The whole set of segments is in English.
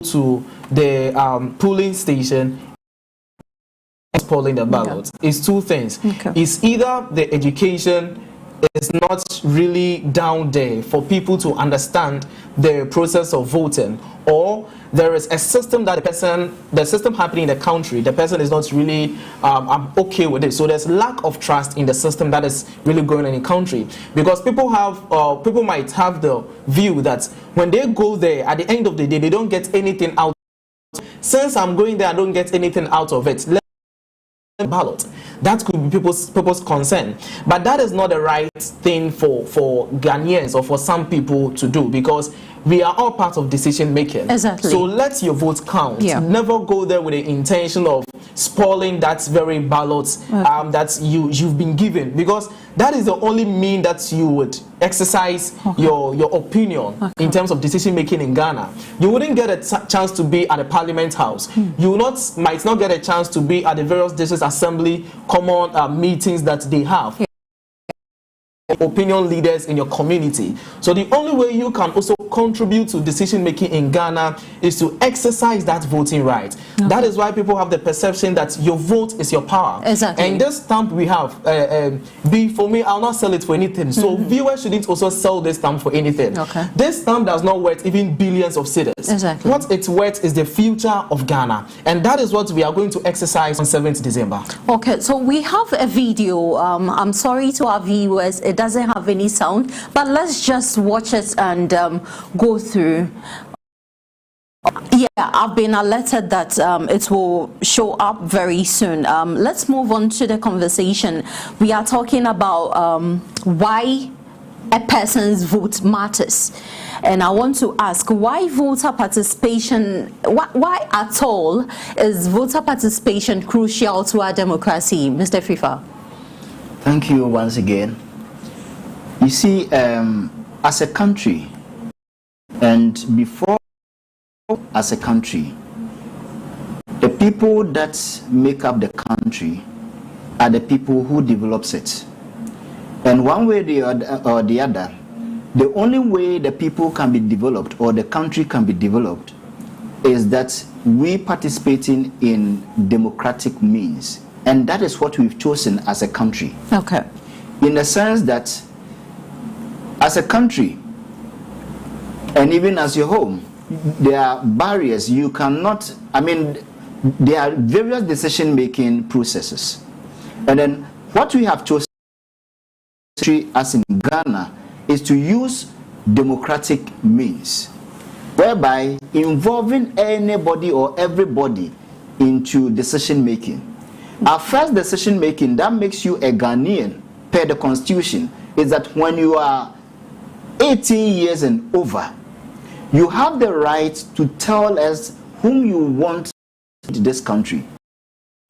to the polling station polling the ballot is two things. It's either the education is not really down there for people to understand the process of voting, or there is a system that the system happening in the country, the person is not really okay with it. So there's lack of trust in the system that is really going on in the country, because people might have the view that when they go there, at the end of the day, they don't get anything out. Since I'm going there, I don't get anything out of it. Ballot. That could be people's concern, but that is not the right thing for Ghanaians or for some people to do, because we are all part of decision making. Exactly. So let your vote count. Never go there with the intention of spoiling that very ballot that you've been given, because that is the only mean that you would exercise your opinion in terms of decision making in Ghana. You wouldn't get a chance to be at the Parliament House. You might not get a chance to be at the various district assembly common meetings that they have. Opinion leaders in your community. So the only way you can also contribute to decision making in Ghana is to exercise that voting right. That is why people have the perception that your vote is your power. Exactly. And this stamp we have, for me, I'll not sell it for anything. So viewers shouldn't also sell this stamp for anything. This stamp does not worth even billions of cedis. Exactly. What it's worth is the future of Ghana, and that is what we are going to exercise on 7th December. Okay, so we have a video. I'm sorry to our viewers, it doesn't have any sound, but let's just watch it and go through. Yeah, I've been alerted that it will show up very soon. Let's move on to the conversation. We are talking about why a person's vote matters, and I want to ask, why voter participation, why at all is voter participation crucial to our democracy? Mr. Fifa. Thank you once again. You see, as a country, and before as a country, the people that make up the country are the people who develops it. And one way or the other, the only way the people can be developed or the country can be developed is that we participating in democratic means. And that is what we've chosen as a country. Okay. In the sense that as a country, and even as your home, there are barriers. You cannot, there are various decision-making processes. And then what we have chosen as in Ghana is to use democratic means, whereby involving anybody or everybody into decision-making. Our first decision-making that makes you a Ghanaian per the Constitution is that when you are 18 years and over, you have the right to tell us whom you want to this country,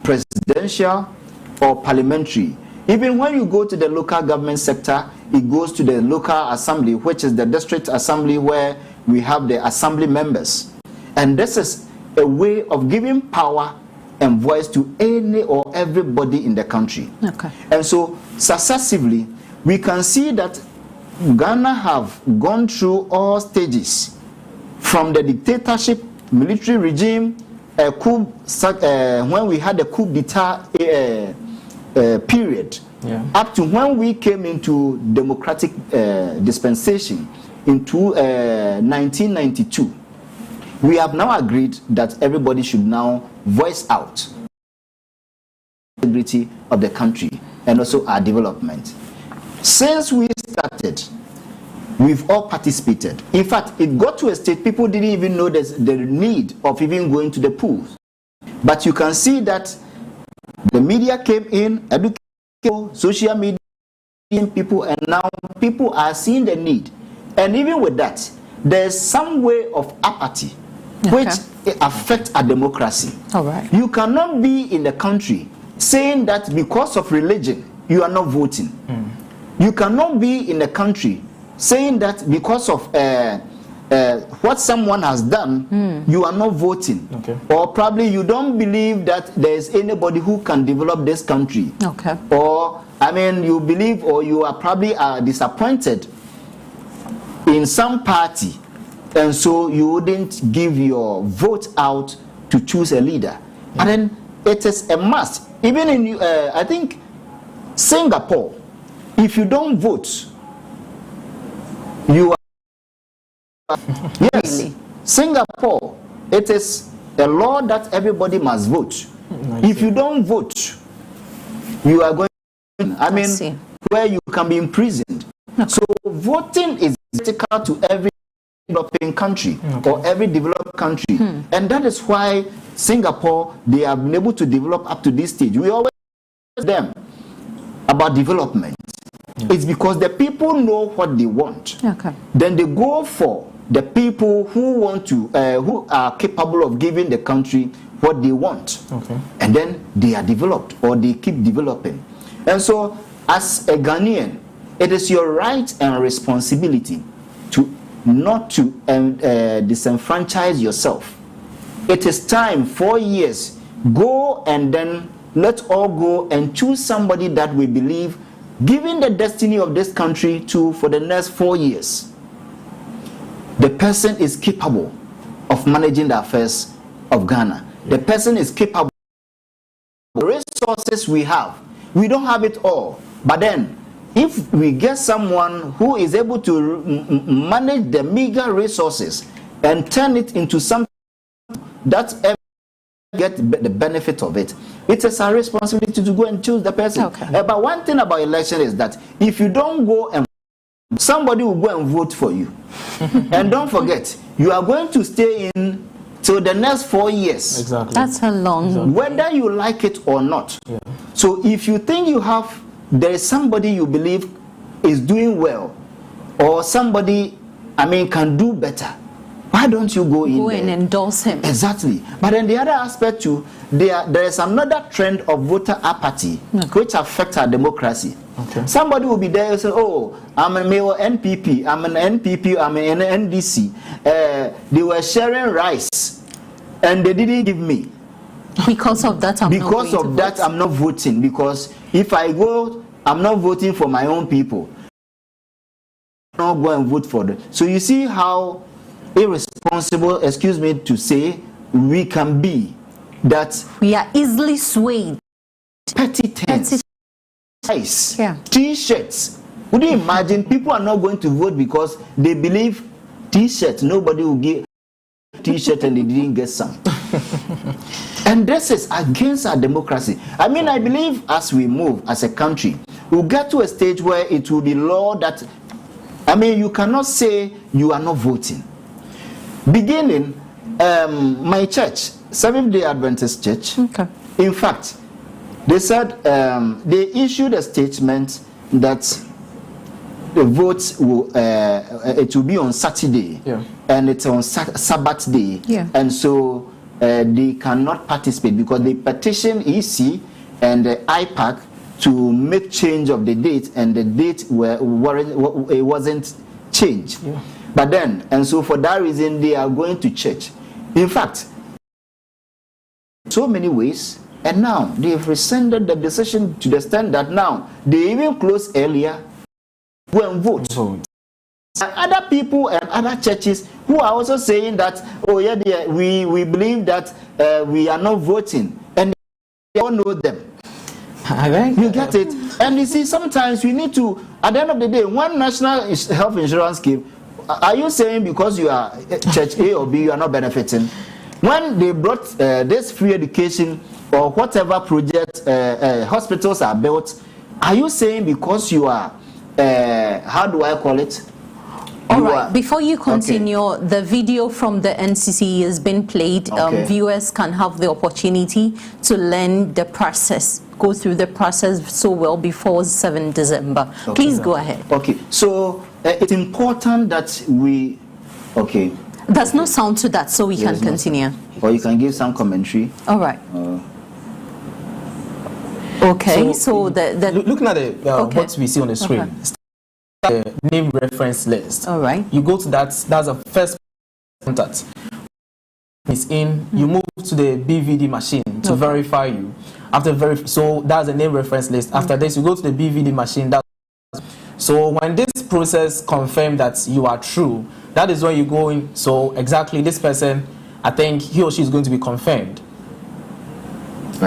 presidential or parliamentary. Even when you go to the local government sector, it goes to the local assembly, which is the district assembly where we have the assembly members. And this is a way of giving power and voice to any or everybody in the country. Okay. And so successively, we can see that Ghana have gone through all stages, from the dictatorship, military regime, when we had the coup d'etat period, up to when we came into democratic dispensation into 1992. We have now agreed that everybody should now voice out the integrity of the country and also our development. Since we started, we've all participated. In fact, it got to a state people didn't even know there's the need of even going to the polls. But you can see that the media came in, education, social media, people, and now people are seeing the need. And even with that, there's some way of apathy which affects our democracy. All right. You cannot be in the country saying that because of religion, you are not voting. You cannot be in the country saying that because of what someone has done, you are not voting. Or probably you don't believe that there is anybody who can develop this country. Or, you believe or you are probably disappointed in some party and so you wouldn't give your vote out to choose a leader. And then it is a must. Even in, I think, Singapore, if you don't vote, you are... Yes, really? Singapore, it is a law that everybody must vote. If you don't vote, you are going... I mean, where you can be imprisoned. Okay. So voting is critical to every developing country or every developed country. And that is why Singapore, they have been able to develop up to this stage. We always ask them about development. It's because the people know what they want. Okay. Then they go for the people who want to, who are capable of giving the country what they want. Okay. And then they are developed, or they keep developing. And so, as a Ghanaian, it is your right and responsibility to not to disenfranchise yourself. It is time, 4 years, go and then let all go and choose somebody that we believe, given the destiny of this country to for the next 4 years, the person is capable of managing the affairs of Ghana. The person is capable of the resources we have. We don't have it all, but then if we get someone who is able to manage the meager resources and turn it into something that get the benefit of it, it is our responsibility to go and choose the person. Okay. But one thing about election is that if you don't go and somebody will go and vote for you. And don't forget, you are going to stay in till the next 4 years. Exactly. That's a long... Whether you like it or not. Yeah. So if you think you have, there is somebody you believe is doing well, or somebody, I mean, can do better, why don't you go in and endorse him? Exactly. But then the other aspect too, there is another trend of voter apathy, which affects our democracy. Okay. Somebody will be there and say, oh, I'm a mayor NPP, I'm an NPP, I'm an NDC. They were sharing rice and they didn't give me. Because of that, I'm not voting. Because if I go, I'm not voting for my own people. I'm not go and vote for them. So you see how irresponsible, excuse me to say, we can be. That we are easily swayed. Petty things. T-shirts. Would you imagine people are not going to vote because they believe T-shirts, nobody will give T-shirt and they didn't get some. And this is against our democracy. I mean, I believe as we move as a country, we'll get to a stage where it will be law that, I mean, you cannot say you are not voting. Beginning, my church, Seventh-day Adventist Church, in fact, they said they issued a statement that the votes will it will be on Saturday, and it's on Sabbath day, and so they cannot participate because they petitioned EC and IPAC to make change of the date, and the date it wasn't changed. But then, and so for that reason, they are going to church. In fact, so many ways. And now they've rescinded the decision to the extent that now they even close earlier, go and vote. And other people and other churches who are also saying that, oh yeah, we believe that we are not voting, and they all know them. You get it? And you see, sometimes we need to, at the end of the day, one national health insurance scheme, are you saying because you are church A or B, you are not benefiting? When they brought this free education or whatever project hospitals are built, are you saying because you are, how do I call it? All right, before you continue, the video from the NCC has been played. Viewers can have the opportunity to learn the process, go through the process so well before 7 December. Please go ahead. Okay, so it's important that we, There's no sound to that, so we can continue. Or you can give some commentary. All right. So looking at what we see on the screen, the name reference list. All right. You go to that. That's the first contact. It's in. You move to the BVD machine to verify you. After so that's the name reference list. After this, you go to the BVD machine. So when this process confirms that you are true, that is when you go in. So exactly this person, I think he or she is going to be confirmed.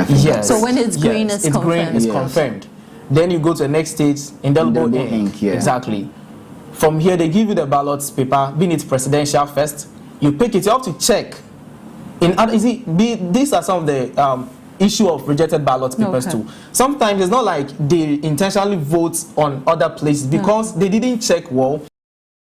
Yes. So when it's green, it's confirmed. Green, it's confirmed. Then you go to the next stage, indelible ink. Yeah. Exactly. From here, they give you the ballot paper, being it presidential first. You pick it. You have to check. These are some of the issue of rejected ballot papers too. Sometimes it's not like they intentionally vote on other places because they didn't check well.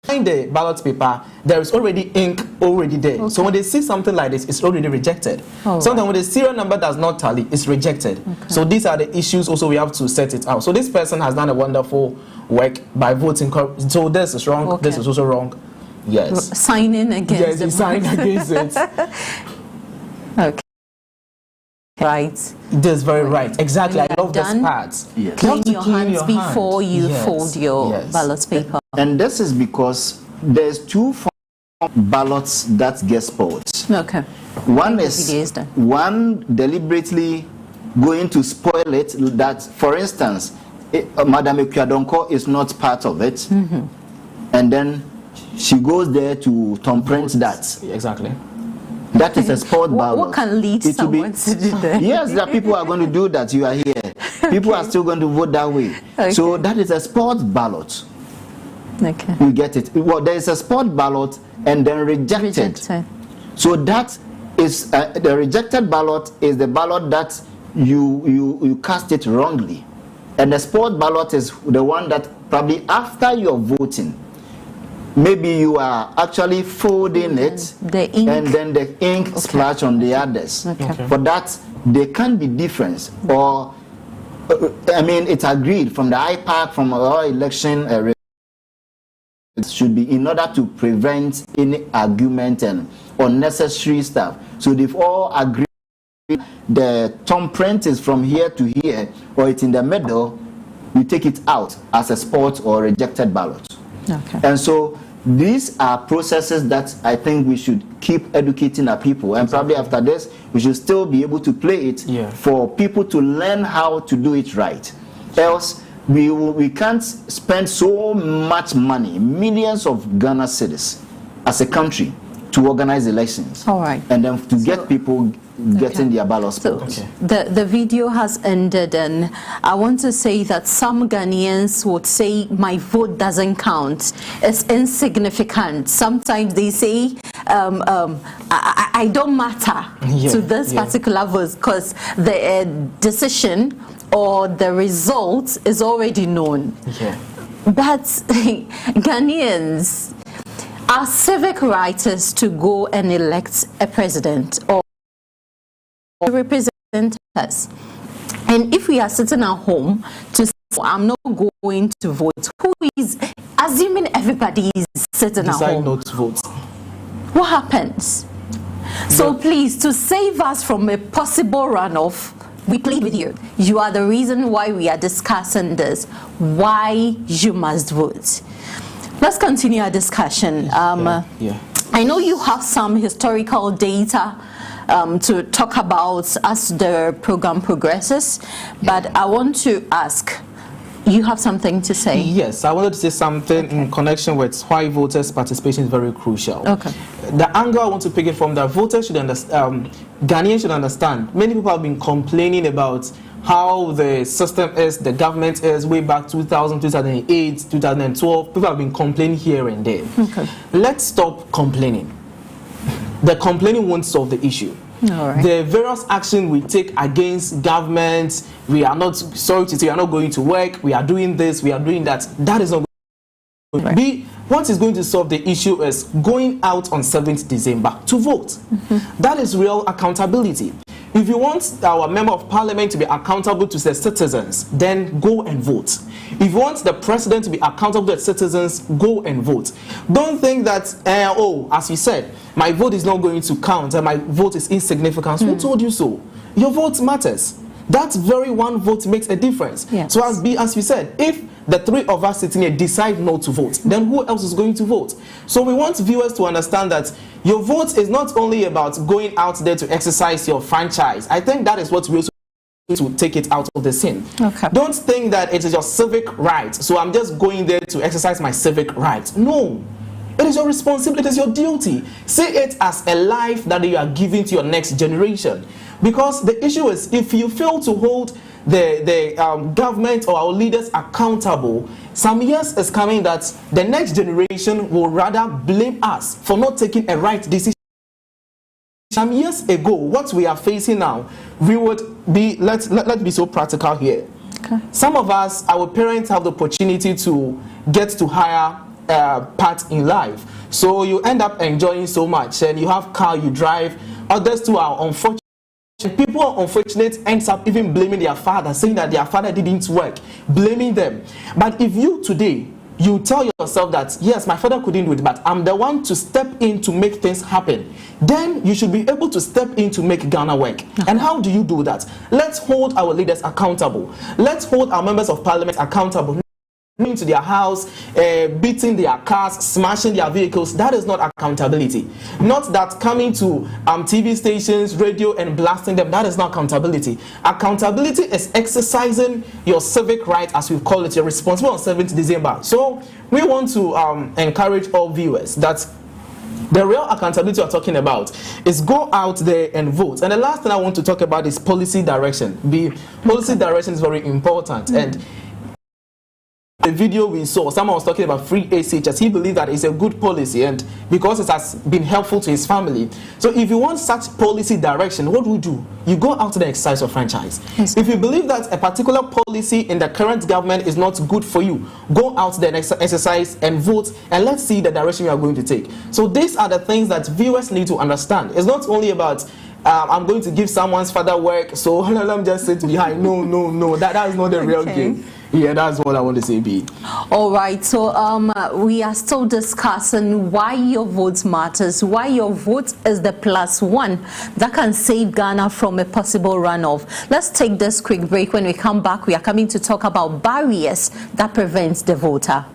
Behind the ballot paper, there is already ink already there. So when they see something like this, it's already rejected. Sometimes when the serial number does not tally, it's rejected. So these are the issues also we have to set it out. So this person has done a wonderful work by voting. So this is wrong, this is also wrong. Yes. Signing against it. Yes, he's signing against it. Okay. Right. That's very right. Exactly. I love this part. Yes. Clean your hands before you fold your ballot paper. And this is because there's two forms of ballots that get spoiled. Okay. One is one deliberately going to spoil it. That, for instance, Madam Ekuadonko is not part of it, and then she goes there to thumbprint that. Exactly. That is a spoiled ballot. What can lead someone to do that? Yes, there are people who are going to do that. You are here. People are still going to vote that way. So that is a spoiled ballot. Okay. You get it. Well, there is a spoiled ballot and then rejected. So that is the rejected ballot is the ballot that you cast it wrongly, and the spoiled ballot is the one that probably after you're voting, maybe you are actually folding it, and then the ink splash on the others. For that, there can be difference, or I mean, it's agreed from the IPAC, from our election. It should be in order to prevent any argument and unnecessary stuff. So they've all agreed the thumbprint is from here to here, or it's in the middle. You take it out as a spoiled or rejected ballot. And so these are processes that I think we should keep educating our people, and probably after this we should still be able to play it for people to learn how to do it right. Else we can't spend so much money, millions of Ghana cedis as a country, to organize elections. And then to get people getting their ballots. The video has ended, and I want to say that some Ghanaians would say my vote doesn't count, it's insignificant. Sometimes they say I don't matter to this particular vote because the decision or the result is already known. But Ghanaians are civic rights to go and elect a president or represent us. And if we are sitting at home to say, I'm not going to vote, who is, assuming everybody is sitting at home, not to vote, what happens? So please, to save us from a possible runoff, we plead with you. You are the reason why we are discussing this, why you must vote. Let's continue our discussion. I know you have some historical data to talk about as the program progresses, but I want to ask, you have something to say? Yes, I wanted to say something in connection with why voters' participation is very crucial. The angle I want to pick it from, that voters should understand, Ghanaians should understand. Many people have been complaining about how the system is, the government is, way back 2000, 2008, 2012. People have been complaining here and there. Let's stop complaining. The complaining won't solve the issue. The various actions we take against governments, we are not, sorry to say, we are not going to work, we are doing this, we are doing that, that is not going to what is going to solve the issue is going out on 7th December to vote. That is real accountability. If you want our member of parliament to be accountable to the citizens, then go and vote. If you want the president to be accountable to the citizens, go and vote. Don't think that, as you said, my vote is not going to count and my vote is insignificant. Who told you so? Your vote matters. That very one vote makes a difference. So as you said, if the three of us sitting here decide not to vote, then who else is going to vote? So we want viewers to understand that your vote is not only about going out there to exercise your franchise. I think that is what we also to take it out of the scene. Don't think that it is your civic right. So I'm just going there to exercise my civic right. No. It is your responsibility, it is your duty. See it as a life that you are giving to your next generation. Because the issue is, if you fail to hold the government or our leaders accountable, some years is coming that the next generation will rather blame us for not taking a right decision. Some years ago, what we are facing now, we would be, let's be so practical here. Okay. Some of us, our parents have the opportunity to get to higher part in life. So you end up enjoying so much, and you have car, you drive. Others too are unfortunate. People are unfortunate, ends up even blaming their father, saying that their father didn't work, blaming them. But if you today, you tell yourself that, yes, my father couldn't do it, but I'm the one to step in to make things happen, then you should be able to step in to make Ghana work. And how do you do that? Let's hold our leaders accountable. Let's hold our members of parliament accountable. Into their house, beating their cars, smashing their vehicles. That is not accountability. Not that coming to TV stations, radio, and blasting them. That is not accountability. Accountability is exercising your civic right, as we call it. You're responsible on 7th December. So we want to encourage all viewers that the real accountability we're talking about is go out there and vote. And the last thing I want to talk about is policy direction. Policy direction is very important. And the video we saw, someone was talking about free ACHS. He believed that it's a good policy, and because it has been helpful to his family. So if you want such policy direction, what do you do? You go out to the exercise of franchise. Yes. If you believe that a particular policy in the current government is not good for you, go out there and exercise and vote, and let's see the direction you are going to take. So these are the things that viewers need to understand. It's not only about I'm going to give someone's father work, so let me just sit behind. No, that is not the real game. Yeah, that's what I want to say, B. All right, so we are still discussing why your vote matters, why your vote is the +1 that can save Ghana from a possible runoff. Let's take this quick break. When we come back, we are coming to talk about barriers that prevents the voter.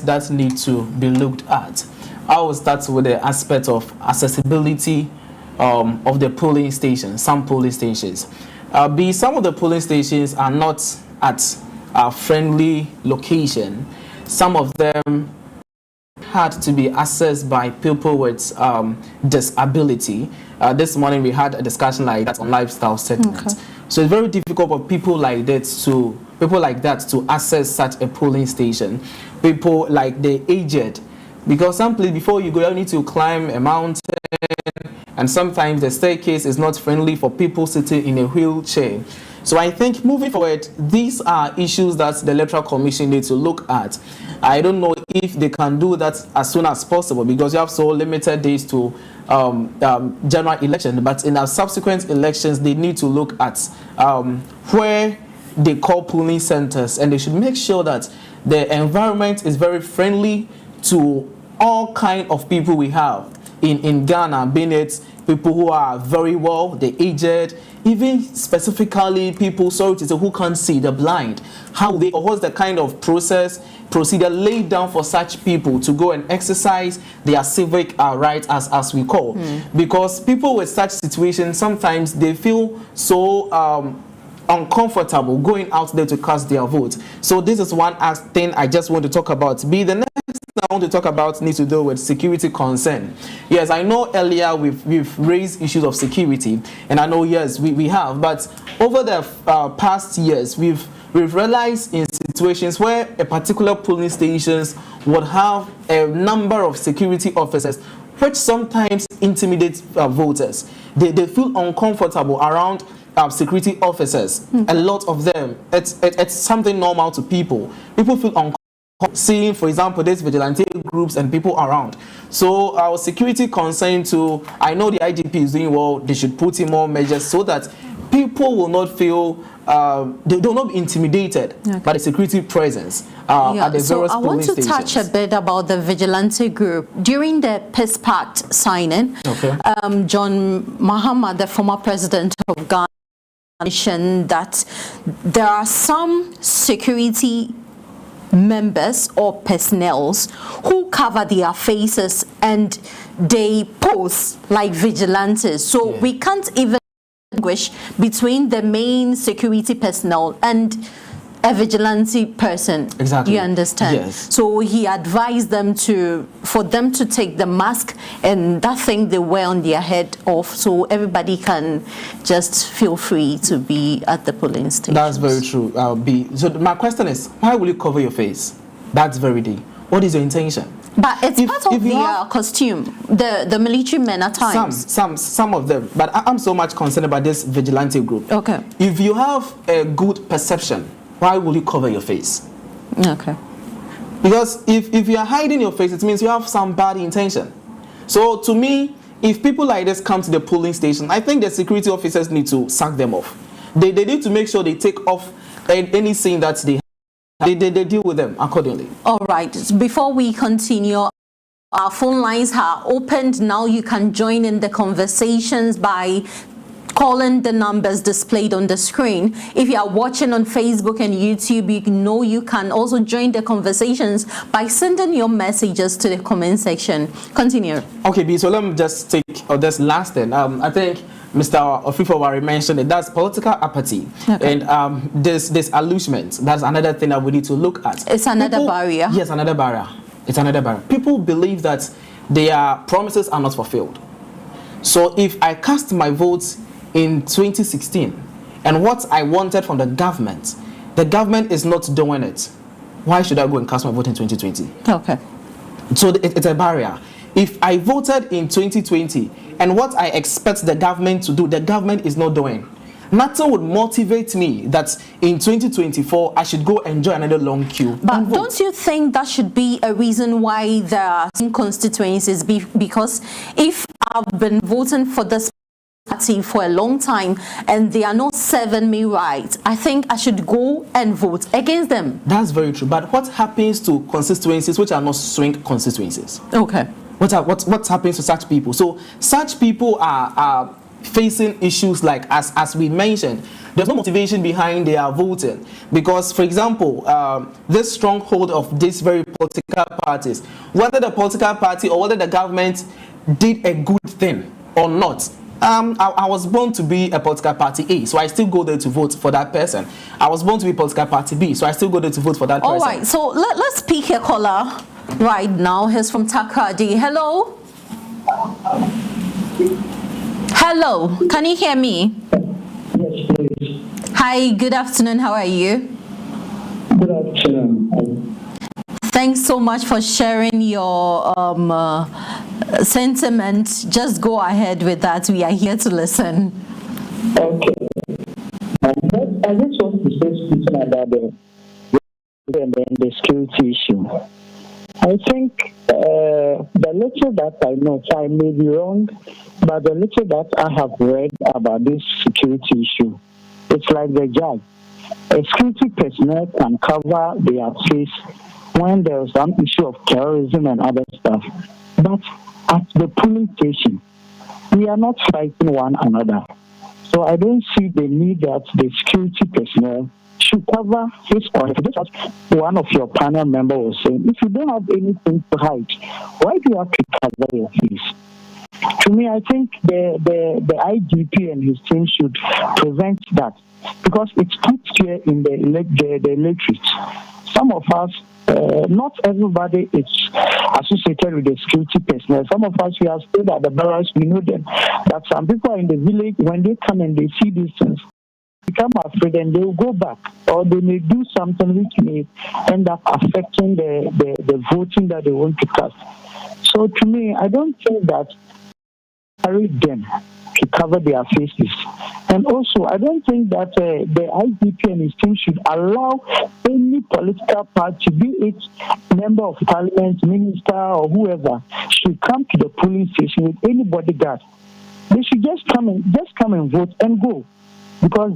that need to be looked at. I will start with the aspect of accessibility of the polling stations, some polling stations. Some of the polling stations are not at a friendly location. Some of them had to be accessed by people with disability. This morning we had a discussion like that on lifestyle segment. Okay. So it's very difficult for people like that to access such a polling station. People like the aged, because someplace before you go you need to climb a mountain, and sometimes the staircase is not friendly for people sitting in a wheelchair. So I think moving forward, these are issues that the Electoral Commission needs to look at. I don't know if they can do that as soon as possible, because you have so limited days to general election. But in our subsequent elections, they need to look at where they call polling centers, and they should make sure that the environment is very friendly to all kind of people we have in Ghana, being it people who are very well, the aged, even specifically people, sorry to say, who can't see, the blind. What's the kind of procedure laid down for such people to go and exercise their civic rights, as we call? Because people with such situations, sometimes they feel so uncomfortable going out there to cast their vote. So this is one thing I just want to talk about. The next thing I want to talk about needs to do with security concern. Yes, I know earlier we've raised issues of security, and I know, yes, we have, but over the past years we've realized in situations where a particular polling stations would have a number of security officers which sometimes intimidate voters. They feel uncomfortable around security officers. A lot of them, it's something normal to people. People feel uncomfortable seeing, for example, these vigilante groups and people around. So our security concern to, I know the IGP is doing well, they should put in more measures so that people will not feel, they will not be intimidated by the security presence at the various polling stations. I want to touch a bit about the vigilante group. During the Peace Pact signing, John Mahama, the former president of Ghana, mentioned that there are some security members or personnel who cover their faces and they pose like vigilantes. So we can't even distinguish between the main security personnel and a vigilante person. Exactly. You understand? Yes. So he advised them for them to take the mask and that thing they wear on their head off, so everybody can just feel free to be at the polling station. That's very true. So my question is, why will you cover your face that very day? What is your intention? But it's part of their costume, the military men at times. Some of them. But I'm so much concerned about this vigilante group. Okay. If you have a good perception, why will you cover your face? Okay. Because if you are hiding your face, it means you have some bad intention. So to me, if people like this come to the polling station, I think the security officers need to sack them off. They need to make sure they take off anything that they deal with them accordingly. All right. Before we continue, our phone lines are opened. Now you can join in the conversations by calling the numbers displayed on the screen. If you are watching on Facebook and YouTube, you can also join the conversations by sending your messages to the comment section. Continue. Okay, B, so let me just take this last thing. I think Mr. Ofifowari mentioned it. That's political apathy. Okay. And this allusionment, that's another thing that we need to look at. It's another barrier. Yes, another barrier. It's another barrier. People believe that their promises are not fulfilled. So if I cast my votes in 2016 and what I wanted from the government is not doing it, why should I go and cast my vote in 2020? Okay. So it's a barrier. If I voted in 2020 and what I expect the government to do, the government is not doing, nothing would motivate me that in 2024 I should go enjoy another long queue. But don't you think that should be a reason why there are some constituencies? Because if I've been voting for this party for a long time and they are not serving me right, I think I should go and vote against them. That's very true. But what happens to constituencies which are not swing constituencies? Okay. What happens to such people? So such people are facing issues like as we mentioned, there's no motivation behind their voting, because, for example, this stronghold of these very political parties, whether the political party or whether the government did a good thing or not. I was born to be a political party A, so I still go there to vote for that person. I was born to be political party B, so I still go there to vote for that person. All right, so let's pick a caller right now. He's from Takoradi. Hello? Hello, can you hear me? Yes, please. Hi, good afternoon. How are you? Good afternoon. Thanks so much for sharing your sentiment. Just go ahead with that. We are here to listen. Okay. I just want to say something about the security issue. I think the little that I know, so I may be wrong, but the little that I have read about this security issue, it's like the judge. A security personnel can cover their face when there's some issue of terrorism and other stuff. But at the police station, we are not fighting one another. So I don't see the need that the security personnel should cover his or her. Just as one of your panel members was saying, if you don't have anything to hide, why do you have to cover your face? To me, I think the IGP and his team should prevent that, because it's put here in the electorate. Some of us, not everybody is associated with the security personnel. Some of us, we have stayed at the barracks, we know them. That some people in the village, when they come and they see these things, become afraid and they will go back, or they may do something which may end up affecting the voting that they want to cast. So to me, I don't think that carry them to cover their faces. And also, I don't think that the IGP and his team should allow any political party, be it member of parliament, minister, or whoever, should come to the polling station with any bodyguard. They should just come and vote and go, because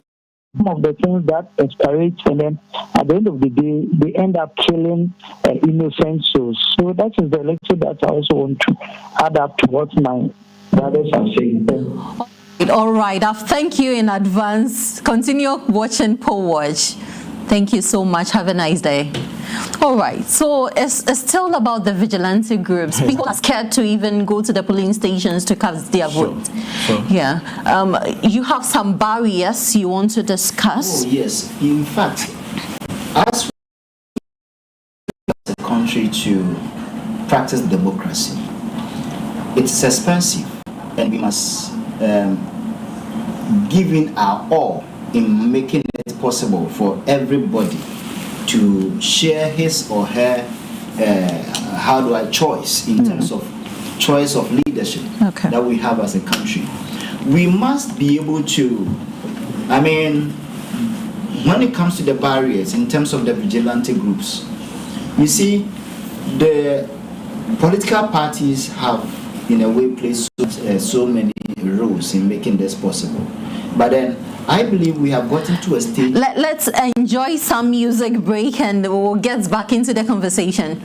some of the things that escalate, and then at the end of the day, they end up killing innocent souls. So that is the lecture that I also want to add up to what my brothers are saying. All right. Thank you in advance. Continue watching Poll Watch. Thank you so much. Have a nice day. All right. So it's still about the vigilante groups. People are scared to even go to the polling stations to cast their vote. Sure. Yeah. You have some barriers you want to discuss? Oh, yes. In fact, as a country to practice democracy, it's expensive, and we must give in our all in making it possible for everybody to share his or her choice in terms of choice of leadership that we have as a country. We must be able to, when it comes to the barriers in terms of the vigilante groups, you see, the political parties have in a way played so many roles in making this possible. But then I believe we have gotten to a stage. Let's enjoy some music break and we'll get back into the conversation.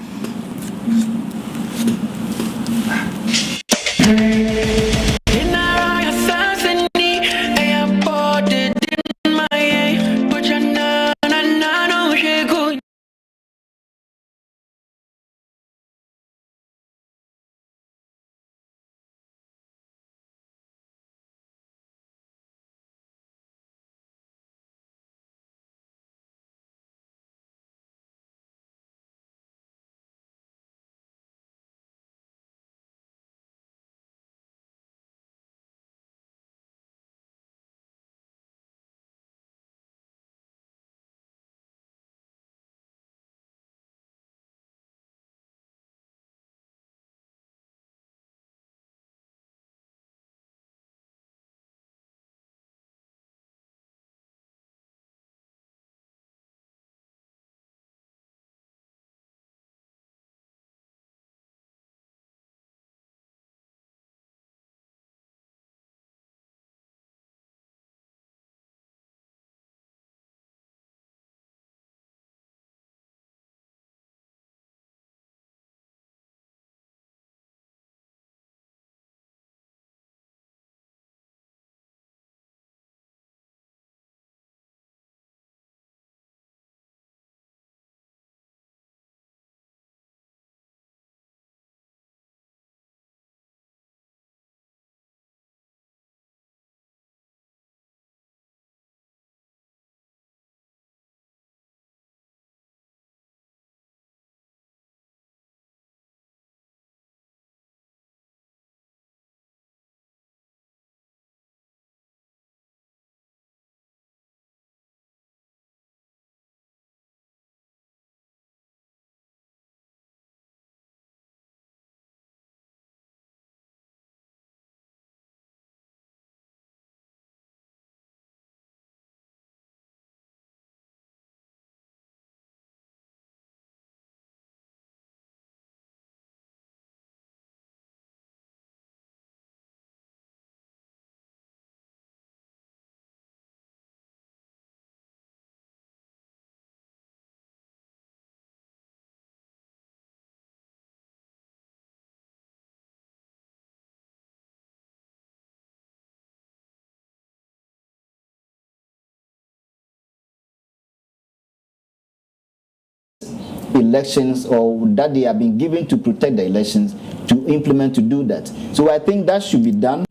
elections or that they have been given to protect the elections to implement to do that. So I think that should be done.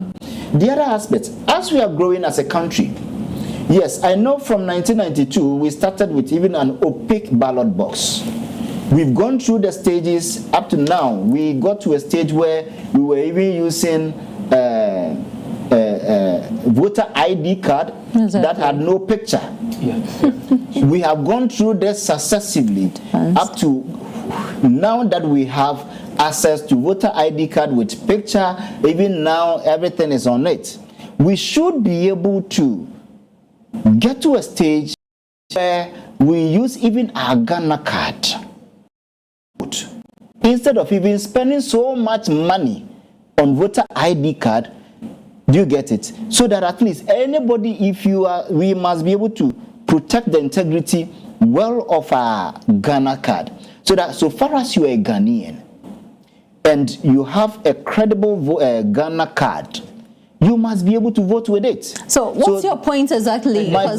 The other aspect, as we are growing as a country, yes, I know from 1992 we started with even an opaque ballot box. We've gone through the stages up to now. We got to a stage where we were even using voter ID card that had no picture. We have gone through this successively up to now that we have access to voter ID card with picture. Even now, everything is on it. We should be able to get to a stage where we use even our Ghana card instead of even spending so much money on voter ID card. Do you get it? So that at least anybody, if you are, we must be able to protect the integrity well of our Ghana card. So that so far as you are a Ghanaian and you have a credible Ghana card, you must be able to vote with it. So what's your point exactly? My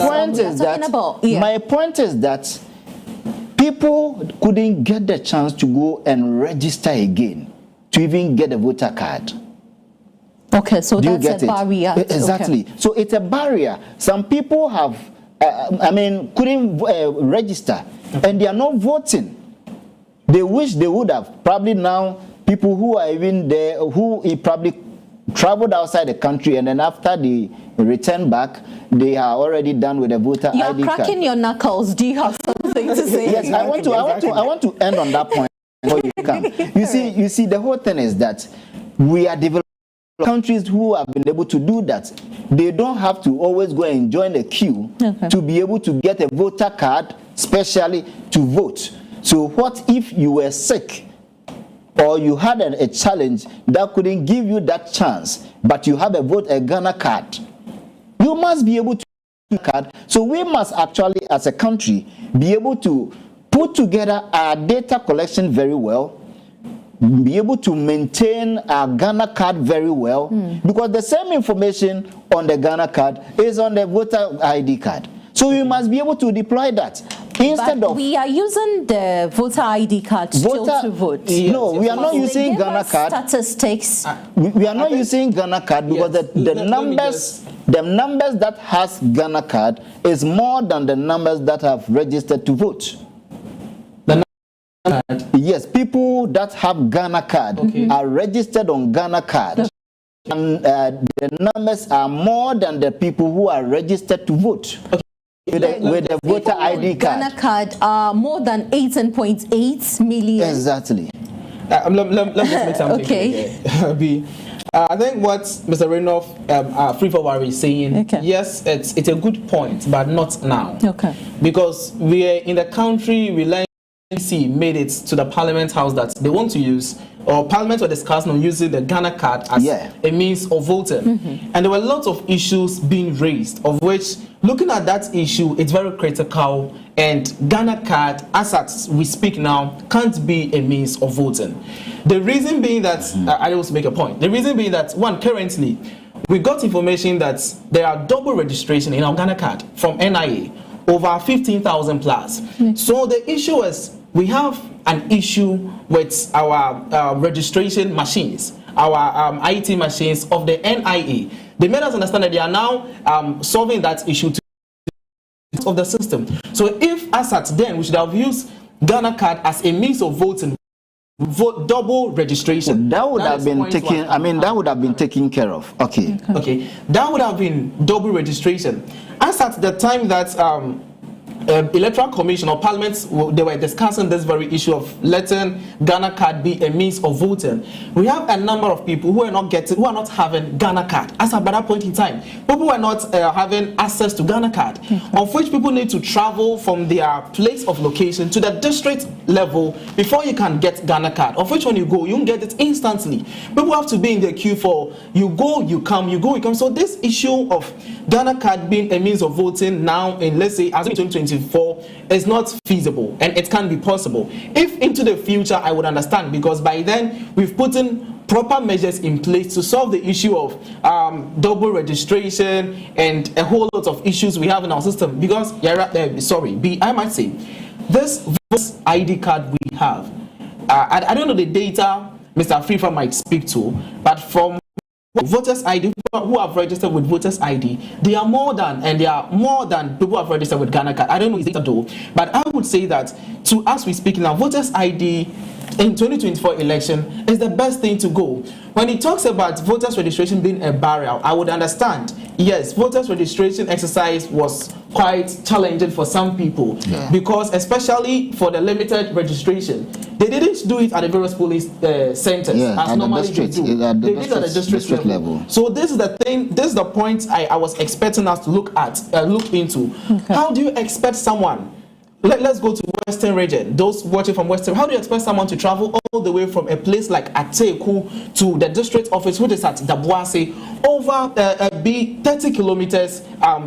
point is that people couldn't get the chance to go and register again to even get a voter card. Okay, so that's a barrier. Exactly. Okay. So it's a barrier. Some people have, couldn't register, and they are not voting. They wish they would have. Probably now, people who are even there, who probably traveled outside the country, and then after they return back, they are already done with the voter ID card. You're cracking your knuckles. Do you have something to say? Yes, I want to end on that point before you come. You see, the whole thing is that we are developing countries who have been able to do that. They don't have to always go and join a queue to be able to get a voter card, especially to vote. So what if you were sick or you had a challenge that couldn't give you that chance, but you have a Ghana card? You must be able to get a card. So we must actually, as a country, be able to put together our data collection very well, be able to maintain our Ghana card very well, because the same information on the Ghana card is on the voter ID card. So we must be able to deploy that. Instead but we are using the voter ID card still to vote. No, we are not using Ghana card. Statistics. We are not using Ghana card because the numbers that has Ghana card is more than the numbers that have registered to vote. Yes, people that have Ghana card are registered on Ghana card, and the numbers are more than the people who are registered to vote with the voter ID card. Ghana card are more than 18.8 million. Exactly. Let me just make something. Okay. I think what Mr. Renouf, Free for Worry is saying, yes, it's a good point, but not now. Okay. Because we are in the country, we learn. Made it to the Parliament House that they want to use, or Parliament were discussing on using the Ghana card as a means of voting. And there were lots of issues being raised, of which, looking at that issue, it's very critical, and Ghana card, as we speak now, can't be a means of voting. The reason being that, I also make a point, the reason being that, one, currently, we got information that there are double registration in our Ghana card from NIA, over 15,000 plus. So the issue is, we have an issue with our registration machines, our IT machines of the NIA. They made us understand that they are now solving that issue of the system. So if as at then we should have used Ghana card as a means of voting, double registration. That would have been taken. I mean, that would have been taken care of. Okay. Okay. That would have been double registration. As at the time that Electoral Commission or Parliament, they were discussing this very issue of letting Ghana card be a means of voting. We have a number of people who are not having Ghana card. As at that point in time, people were not having access to Ghana card, of which people need to travel from their place of location to the district level before you can get Ghana card. Of which when you go, you can get it instantly. People have to be in the queue for you go, you come, you go, you come. So this issue of Ghana card being a means of voting now in, let's say, as in 2024 is not feasible, and it can't be possible. If into the future, I would understand, because by then we've put in proper measures in place to solve the issue of double registration and a whole lot of issues we have in our system. Because I might say this voters ID card we have, I don't know the data Mr. Afrifa might speak to, but from voters ID who have registered with voters ID, they are more than people who have registered with Ghana card. I don't know his data though, but I would say that to us we speak now, voters ID in 2024 election is the best thing to go. When he talks about voters registration being a barrier, I would understand. Yes, voters registration exercise was quite challenging for some people, because especially for the limited registration, they didn't do it at the various police centers as normally they do. They did it at the district level. So this is the thing. This is the point I was expecting us to look into. Okay. How do you expect someone? Let's go to Western region. Those watching from Western, how do you expect someone to travel all the way from a place like Ateku to the district office, which is at Dabuase, over a 30 kilometers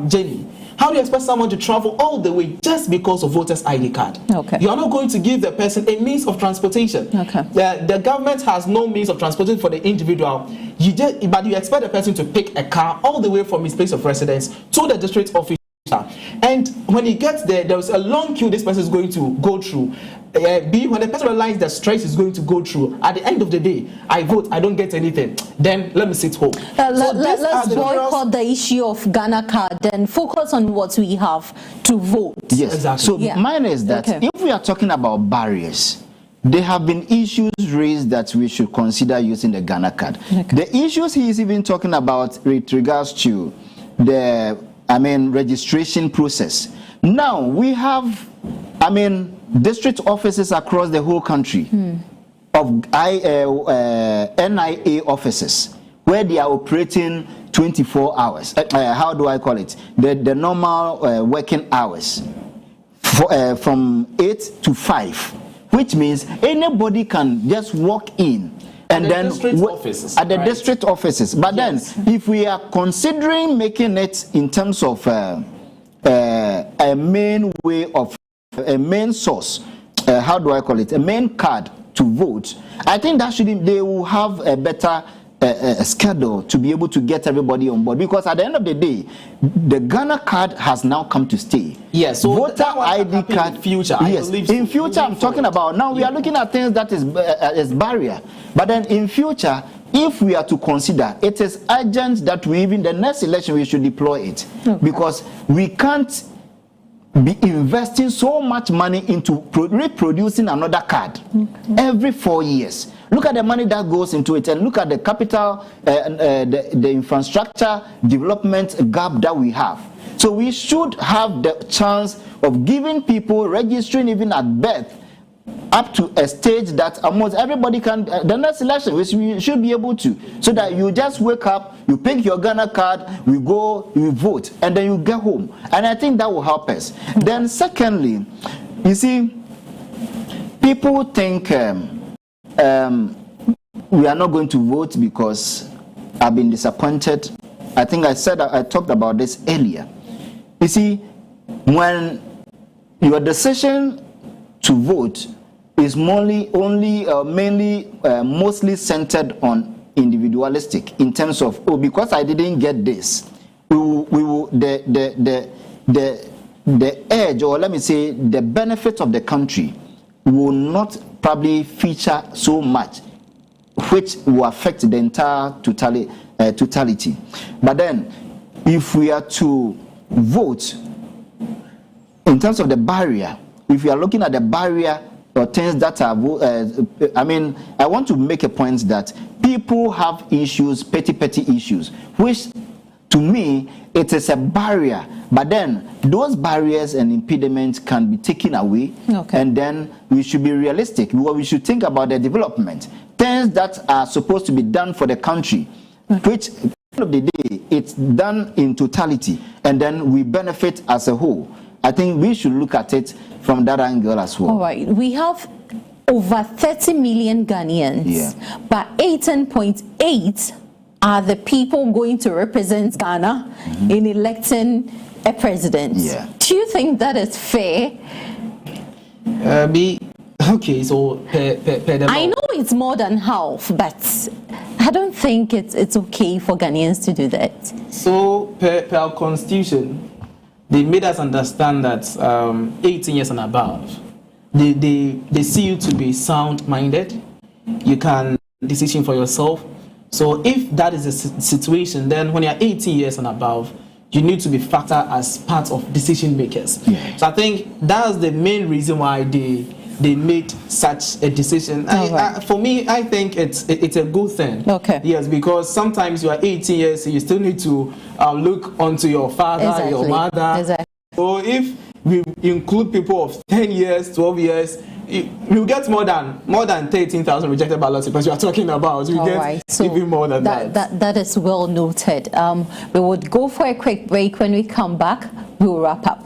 journey? How do you expect someone to travel all the way just because of voters ID card? Okay. You are not going to give the person a means of transportation. Okay. The government has no means of transportation for the individual. But you expect the person to pick a car all the way from his place of residence to the district office. And when he gets there, there's a long queue this person is going to go through. When the person realizes the stress is going to go through, at the end of the day, I vote, I don't get anything, then let me sit home. Let's boycott the issue of Ghana card and focus on what we have to vote. Yes, exactly. So mine is that if we are talking about barriers, there have been issues raised that we should consider using the Ghana card. Okay. The issues he is even talking about with regards to the registration process. Now we have, district offices across the whole country of NIA offices where they are operating 24 hours. How do I call it? The normal working hours from 8 to 5, which means anybody can just walk in. And then at the district offices. But then, if we are considering making it in terms of a main way of a main source, how do I call it? A main card to vote. I think that they will have a better schedule to be able to get everybody on board, because at the end of the day, the Ghana card has now come to stay. Yes, so voter ID card. In future, yes, in future, I'm talking about. Now we are looking at things that is barrier, but then in future, if we are to consider, it is urgent that the next election we should deploy it, because we can't be investing so much money into reproducing another card every 4 years. Look at the money that goes into it, and look at the capital, the infrastructure development gap that we have. So we should have the chance of giving people registering even at birth up to a stage that almost everybody can. The next election, we should be able to, so that you just wake up, you pick your Ghana card, we go, you vote, and then you get home. And I think that will help us. Then secondly, you see, people think we are not going to vote because I've been disappointed. I think I talked about this earlier. You see, when your decision to vote is mainly mostly centered on individualistic, in terms of, because I didn't get this, the edge, or let me say the benefit of the country will not probably feature so much, which will affect the entire totality. But then, if we are to vote in terms of the barrier, if we are looking at the barrier or things that are, I want to make a point that people have issues, petty issues, which to me it is a barrier. But then those barriers and impediments can be taken away, and then we should be realistic. We should think about the development, things that are supposed to be done for the country, which at the end of the day it's done in totality, and then we benefit as a whole. I think we should look at it from that angle as well. All right, we have over 30 million Ghanaians, but 18.8 are the people going to represent Ghana in electing a president. Do you think that is fair? Okay, so I know it's more than half, but I don't think it's okay for Ghanaians to do that. So per our constitution, they made us understand that 18 years and above, they see you to be sound-minded. You can decision for yourself. So if that is the situation, then when you're 18 years and above, you need to be factored as part of decision makers. Yeah. So I think that's the main reason why they made such a decision. For me, I think it's a good thing. Okay. Yes, because sometimes you are 18 years, so you still need to look onto your father, your mother. Exactly. So if we include people of 10 years, 12 years, you get more than 13,000 rejected ballots because you are talking about. You get So even more than that. That is well noted. We would go for a quick break. When we come back, we will wrap up.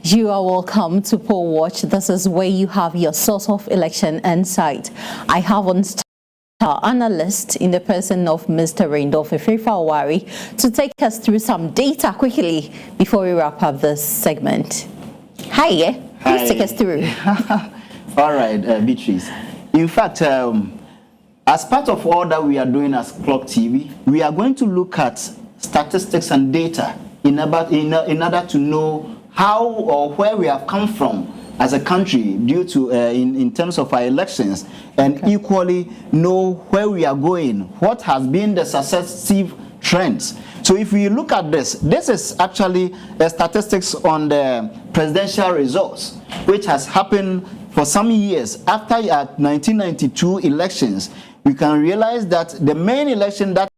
You are welcome to Poll Watch. This is where you have your source of election insight. I have on our analyst in the person of Mr. Randolph Efefa-Owari to take us through some data quickly before we wrap up this segment. Hi, please take us through. All right, Beatrice. In fact, as part of all that we are doing as Clock TV, we are going to look at statistics and data in order to know how or where we have come from as a country due to in terms of our elections, and equally know where we are going, what has been the successive trends. So if we look at this is actually statistics on the presidential results, which has happened for some years after 1992 elections. We can realize that the main election that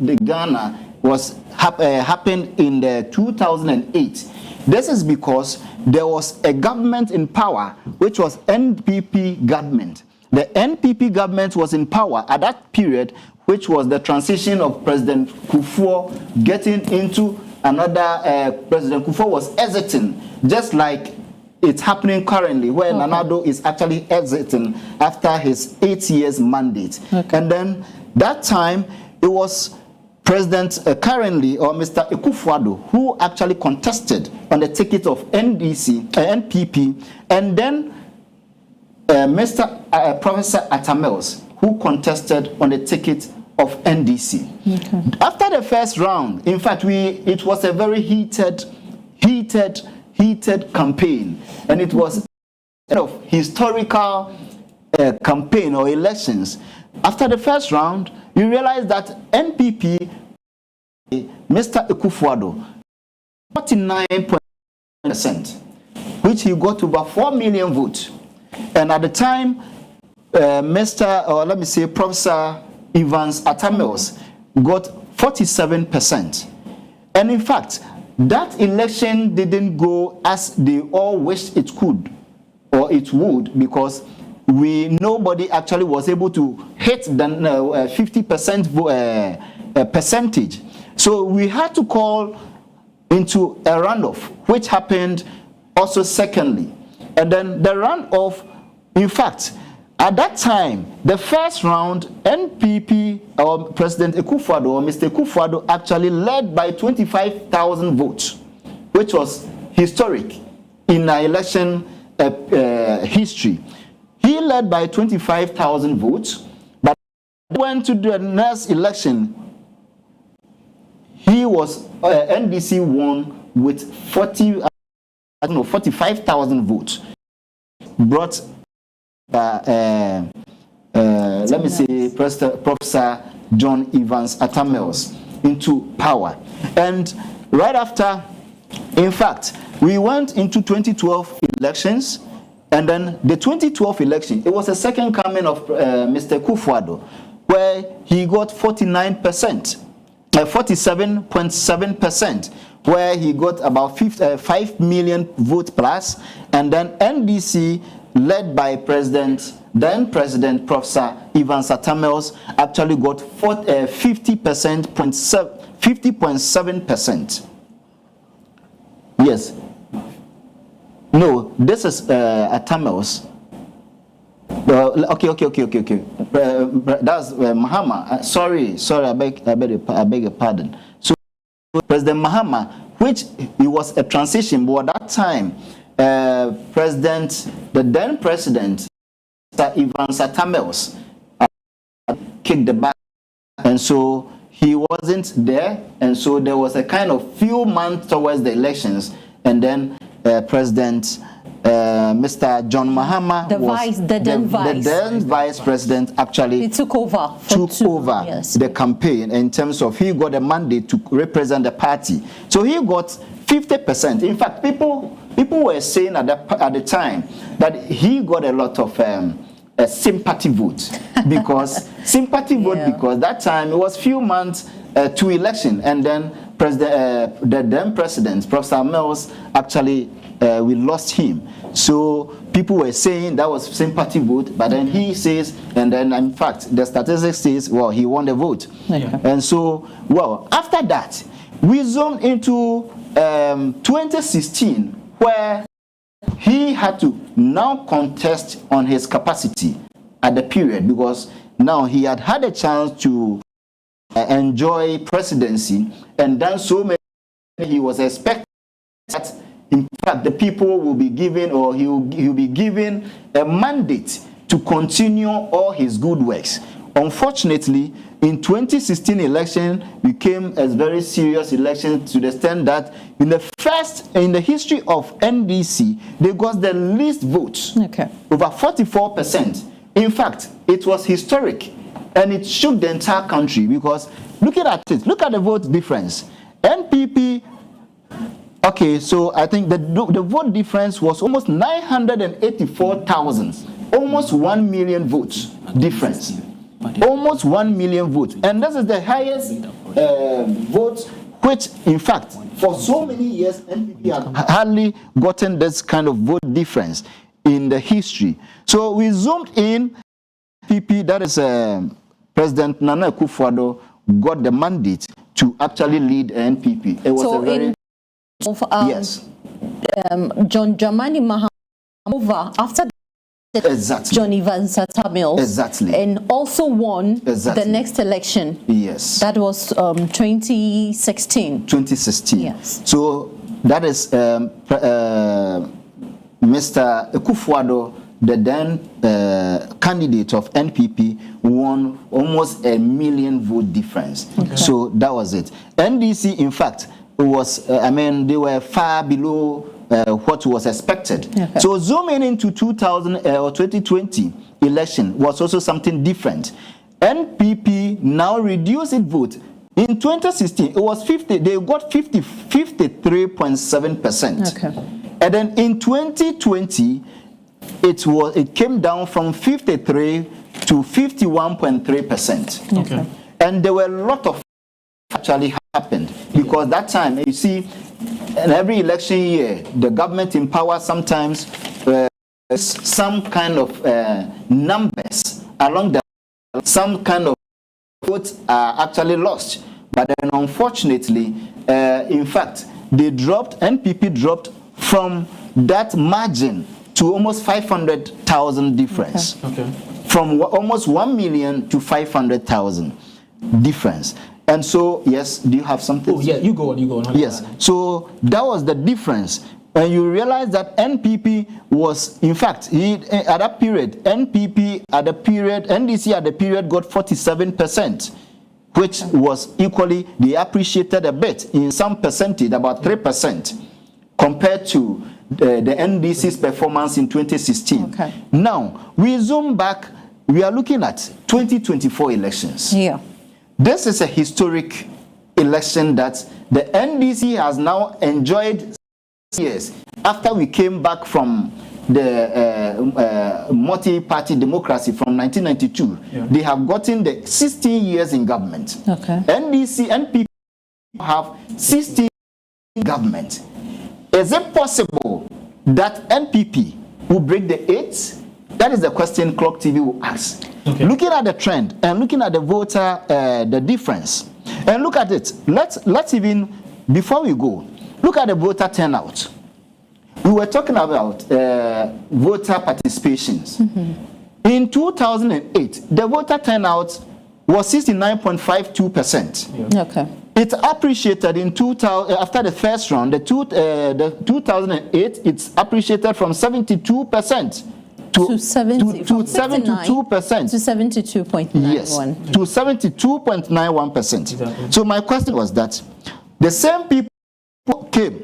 the Ghana was happened in the 2008. This is because there was a government in power, which was NPP government. The NPP government was in power at that period, which was the transition of President Kufuor getting into another. President Kufuor was exiting, just like it's happening currently, where Nana Addo is actually exiting after his 8 years mandate. And then that time, it was President currently, or Mr. Akufo-Addo, who actually contested on the ticket of NPP, and then Professor Atta Mills, who contested on the ticket of NDC. After the first round, in fact, it was a very heated campaign, and it was a historical campaign or elections. After the first round, you realize that NPP, Mr. Akufo-Addo, 49%, which he got over 4 million votes. And at the time, Professor Evans Atta Mills got 47%. And in fact, that election didn't go as they all wished it could or it would, because nobody actually was able to hit the 50% percentage. So we had to call into a runoff, which happened also secondly. And then the runoff, in fact, at that time, the first round, NPP or President Akufo-Addo or Mr. Akufo-Addo actually led by 25,000 votes, which was historic in our election history. He led by 25,000 votes, but went to the next election. He was NDC won with 45,000 votes. Brought let me say Professor John Evans Atta Mills into power. And right after, in fact, we went into 2012 elections. And then the 2012 election, it was a second coming of Mr. Akufo-Addo, where he got 47.7%, where he got about 5 million votes plus. And then NDC, led by then President Professor Evans Atta Mills, actually got 50.7%. Yes. No, this is Atta Mills. Okay. That's Mahama. Sorry, I beg your pardon. So President Mahama, which he was a transition, but at that time, the then president, Evans Atta Mills, kicked the back, and so he wasn't there, and so there was a kind of few months towards the elections, and then President Mr. John Mahama, the then vice president, actually took over the campaign in terms of he got a mandate to represent the party. So he got 50%. In fact, people were saying at the time that he got a lot of sympathy votes because because that time it was few months to election, and then the then president Professor Mills actually we lost him. So people were saying that was sympathy vote, but then he says, and then in fact the statistics says, well, he won the vote. And so, well, after that we zoomed into 2016, where he had to now contest on his capacity at the period, because now he had had a chance to enjoy presidency and done so many. He was expecting that, in fact, the people will be given, or he'll be given a mandate to continue all his good works. Unfortunately, in 2016 election became a very serious election, to the extent that in the history of NDC, they got the least votes, over 44%. In fact, it was historic, and it shook the entire country, because looking at it, look at the vote difference. NPP, okay, so I think the vote difference was almost 984,000, almost 1 million votes difference. Almost 1 million votes, and this is the highest vote, which in fact for so many years NPP had hardly gotten this kind of vote difference in the history. So we zoomed in. NPP, that is President Nana Akufo-Addo, got the mandate to actually lead NPP. It was so a very yes. John Dramani Mahama after exactly. John Evans Tamil, exactly, and also won the next election. Yes, that was 2016. 2016. Yes. So that is Mr. Akufo-Addo, the then candidate of NPP, won almost 1 million vote difference. So that was it. NDC, in fact, was they were far below what was expected. So zooming into 2020 election was also something different. NPP now reduced its vote. In 2016, it was 50. They got 53.7%. And then in 2020, it came down from 53 to 51.3%. And there were a lot of actually happened, because that time, you see, in every election year, the government in power sometimes some kind of numbers along the some kind of votes are actually lost. But then unfortunately, in fact, NPP dropped from that margin to almost 500,000 difference. From almost 1 million to 500,000 difference. And so, yes, do you have something? Oh, yeah, you go on. Yes, so that was the difference. And you realize that NPP was, in fact, at that period, NDC at the period got 47%, which was equally, they appreciated a bit in some percentage, about 3%, compared to the NDC's performance in 2016. Now, we zoom back, we are looking at 2024 elections. This is a historic election that the NDC has now enjoyed years after we came back from the multi-party democracy from 1992. They have gotten the 16 years in government. NDC and NPP have 16 government. Is it possible that NPP will break the 8? That is the question Clock TV will ask. Looking at the trend and looking at the voter, the difference, and look at it. Let's even, before we go, look at the voter turnout. We were talking about voter participations. In 2008, the voter turnout was 69.52%. It appreciated in 2000 after the first round. The 2008, it's appreciated from 72%. To 72%. To 72.91. Yes, to 72.91%. So my question was that the same people came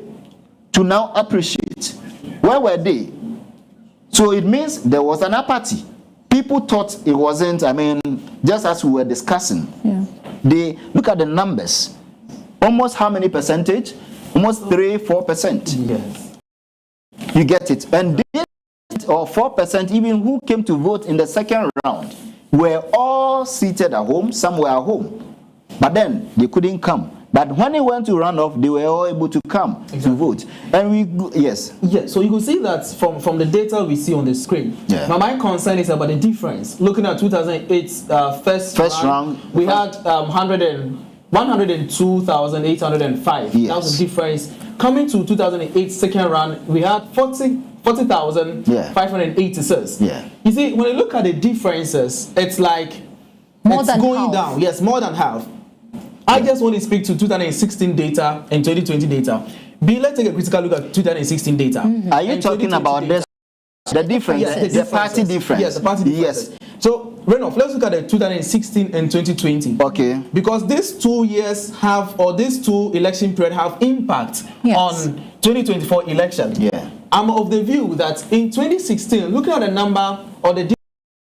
to now appreciate. Where were they? So it means there was an apathy. People thought it wasn't, just as we were discussing. They look at the numbers. Almost how many percentage? Almost 3-4%. Yes. You get it. And they, or 4%, even who came to vote in the second round, were all seated at home. Some were at home, but then they couldn't come. But when it went to runoff, they were all able to come to vote. And yes. So you can see that from the data we see on the screen. Now my concern is about the difference. Looking at 2008's first round, we had 102,805. That was the difference coming to 2008 second round, we had 40,586. Yeah. You see, when you look at the differences, it's like More it's than going half. down. Yes, more than half. I just want to speak to 2016 data and 2020 data. Let's take a critical look at 2016 data. Are you talking about this? The difference, Yes, the party difference. Yes, the party difference. Yes. So, Renoff, let's look at the 2016 and 2020. Okay. Because these 2 years have, or these 2 election period have impact Yes. on 2024 election. Yeah. I'm of the view that in 2016, looking at the number or the difference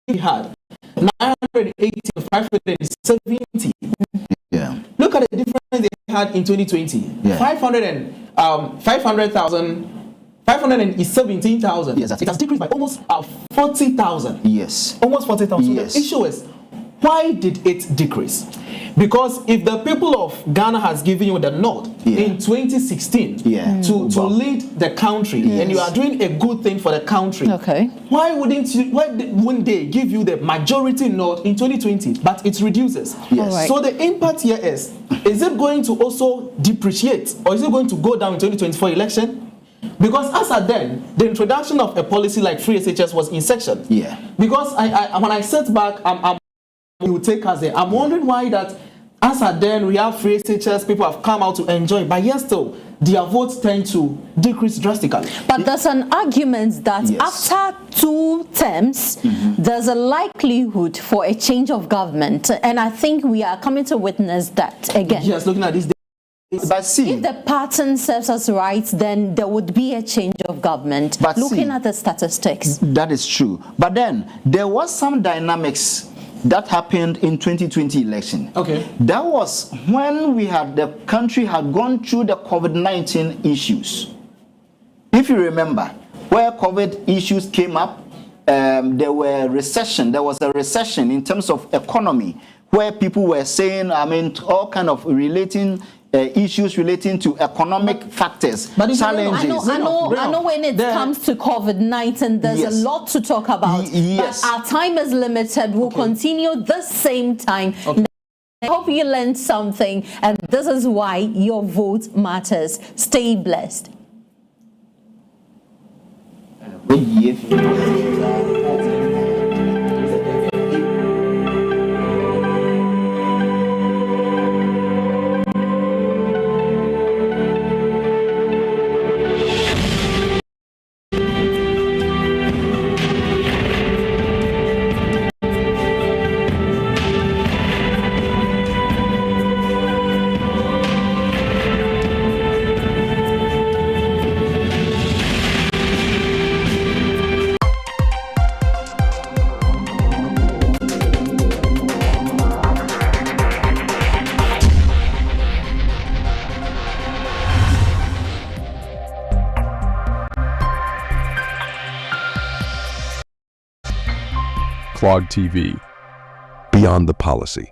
we had, 980 to 570. Yeah. Look at the difference they had in 2020. Yeah. 517,000. Yes, that's It has decreased by almost 40,000. Yes. Almost 40,000. Yes. So the issue is, why did it decrease? Because if the people of Ghana has given you the nod in 2016 to lead the country, and you are doing a good thing for the country, Okay. why wouldn't they give you the majority nod in 2020? But it reduces. Yes. Alright. So the impact here is it going to also depreciate, or is it going to go down in 2024 election? Because as at then, the introduction of a policy like free SHS was in section. Yeah. Because when I sit back, you take us there. I'm wondering why that as at then we have free SHS, people have come out to enjoy, but yet still their votes tend to decrease drastically. But there's an argument that Yes. after 2 terms, there's a likelihood for a change of government, and I think we are coming to witness that again. Yes, looking at this. But see, If the pattern serves us right, then there would be a change of government. But Looking see, at the statistics. that is true. But then there was some dynamics that happened in 2020 election. Okay. That was when the country had gone through the COVID-19 issues. If you remember, where COVID issues came up, there was a recession in terms of economy, where people were saying, all kind of issues relating to economic factors, But it's- challenges. I know when it comes to COVID-19, there's Yes. a lot to talk about. Yes. But our time is limited. We'll continue the same time. I hope you learned something, and this is why your vote matters. Stay blessed. Clog TV. Beyond the policy.